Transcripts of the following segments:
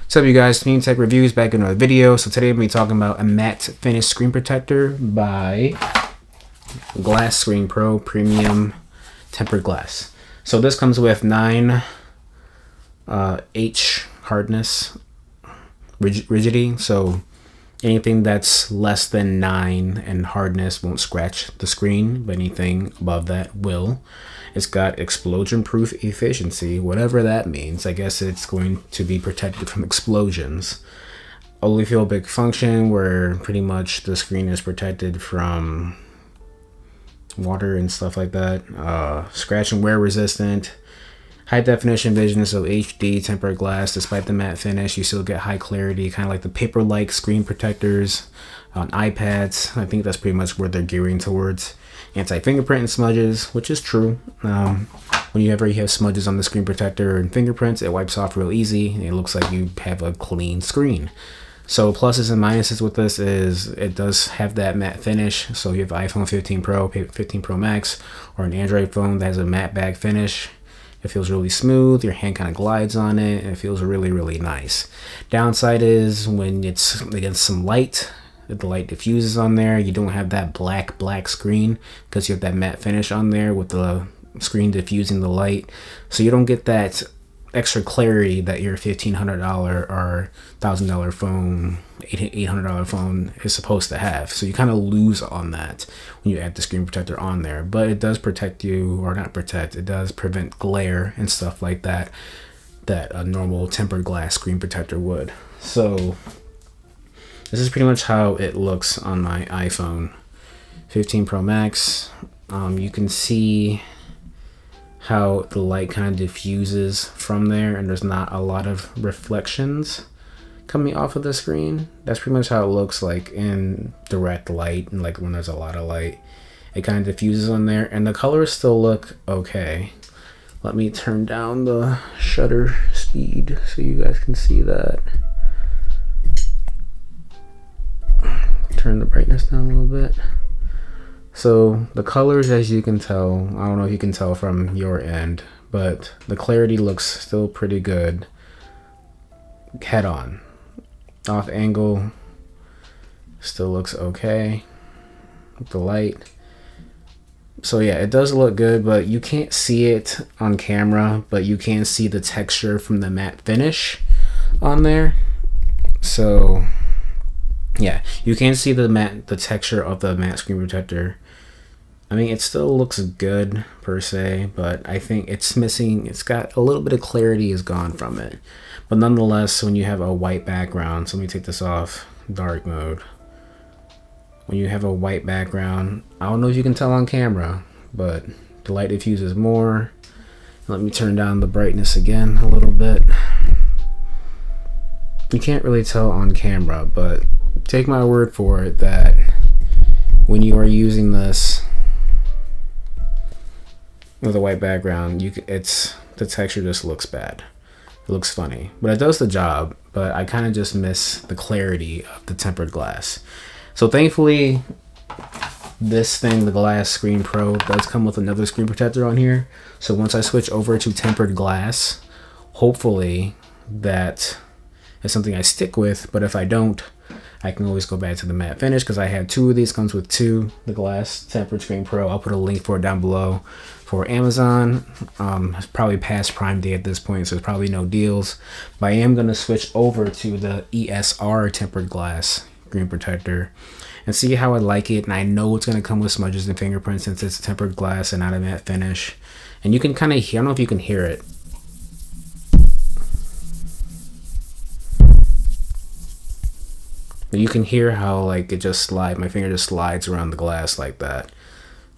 What's up, you guys? Team Tech Reviews back in another video. So today we'll be talking about a matte finish screen protector by Glass Screen Pro Premium Tempered Glass. So this comes with 9 H hardness rigidity. So anything that's less than 9 in hardness won't scratch the screen, but anything above that will. It's got explosion-proof efficiency, whatever that means. I guess it's going to be protected from explosions. Oleophobic function, where pretty much the screen is protected from water and stuff like that. Scratch and wear resistant. High definition vision, so HD tempered glass. Despite the matte finish, you still get high clarity, kind of like the paper-like screen protectors on iPads. I think that's pretty much where they're gearing towards. Anti-fingerprint and smudges, which is true. Whenever you have smudges on the screen protector and fingerprints, it wipes off real easy. And it looks like you have a clean screen. So pluses and minuses with this is it does have that matte finish. So you have iPhone 15 Pro, 15 Pro Max, or an Android phone that has a matte back finish. It feels really smooth. Your hand kind of glides on it. And it feels really, really nice. Downside is when it's against some light, the light diffuses on there, you don't have that black screen because you have that matte finish on there with the screen diffusing the light. So you don't get that extra clarity that your $1,500 or $1,000 phone, $800 phone is supposed to have. So you kind of lose on that when you add the screen protector on there. But it does protect you, or not protect, it does prevent glare and stuff like that that a normal tempered glass screen protector would. So this is pretty much how it looks on my iPhone 15 Pro Max. You can see how the light kind of diffuses from there, and there's not a lot of reflections coming off of the screen. That's pretty much how it looks like in direct light, and like when there's a lot of light, it kind of diffuses on there, and the colors still look okay. Let me turn down the shutter speed so you guys can see that. Turn the brightness down a little bit. So the colors, as you can tell, I don't know if you can tell from your end, but the clarity looks still pretty good head on. Off angle still looks okay with the light. So yeah, it does look good, but you can't see it on camera, but you can see the texture from the matte finish on there. So yeah, you can see the texture of the matte screen protector. I mean, it still looks good per se, but I think it's missing. It's got a little bit of clarity is gone from it. But nonetheless, when you have a white background, so let me take this off dark mode. When you have a white background, I don't know if you can tell on camera, but the light diffuses more. Let me turn down the brightness again a little bit. You can't really tell on camera, but take my word for it that when you are using this with a white background, the texture just looks bad. It looks funny, but it does the job. But I kind of just miss the clarity of the tempered glass. So thankfully, this thing, the Glass Screen Pro, does come with another screen protector on here. So once I switch over to tempered glass, hopefully that is something I stick with. But if I don't, I can always go back to the matte finish because I have 2 of these. Comes with 2, the Glass Tempered Screen Pro. I'll put a link for it down below for Amazon. It's probably past Prime Day at this point, so there's probably no deals. But I am going to switch over to the ESR tempered glass screen protector and see how I like it. And I know it's going to come with smudges and fingerprints since it's tempered glass and not a matte finish. And you can kind of hear, I don't know if you can hear it. You can hear how like it just slides, my finger just slides around the glass like that,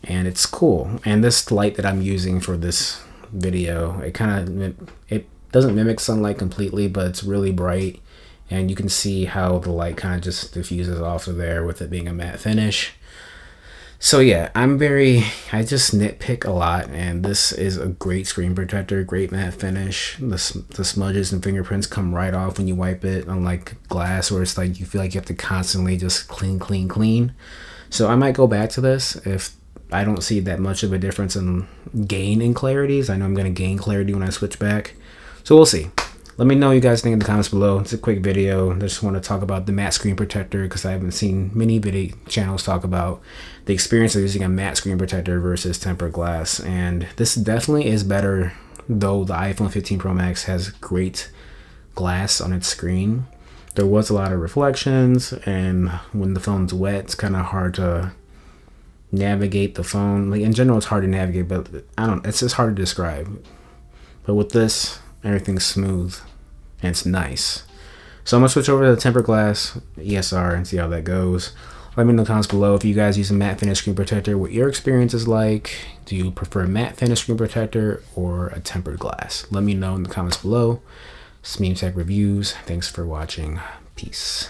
and it's cool. And this light that I'm using for this video, it doesn't mimic sunlight completely, but it's really bright, and you can see how the light kind of just diffuses off of there with it being a matte finish. So yeah, I just nitpick a lot, and this is a great screen protector, great matte finish. The smudges and fingerprints come right off when you wipe it, unlike glass where it's like you feel like you have to constantly just clean. So I might go back to this if I don't see that much of a difference in gain in clarities. I know I'm going to gain clarity when I switch back. So we'll see. Let me know what you guys think in the comments below. It's a quick video. I just want to talk about the matte screen protector because I haven't seen many video channels talk about the experience of using a matte screen protector versus tempered glass. And this definitely is better, though the iPhone 15 Pro Max has great glass on its screen. There was a lot of reflections, and when the phone's wet, it's kind of hard to navigate the phone. Like in general, it's hard to navigate, but it's just hard to describe. But with this, everything's smooth and it's nice. So I'm gonna switch over to the tempered glass ESR and see how that goes. Let me know in the comments below if you guys use a matte finish screen protector, what your experience is like. Do you prefer a matte finish screen protector or a tempered glass? Let me know in the comments below. It's Meme Tech Reviews. Thanks for watching. Peace.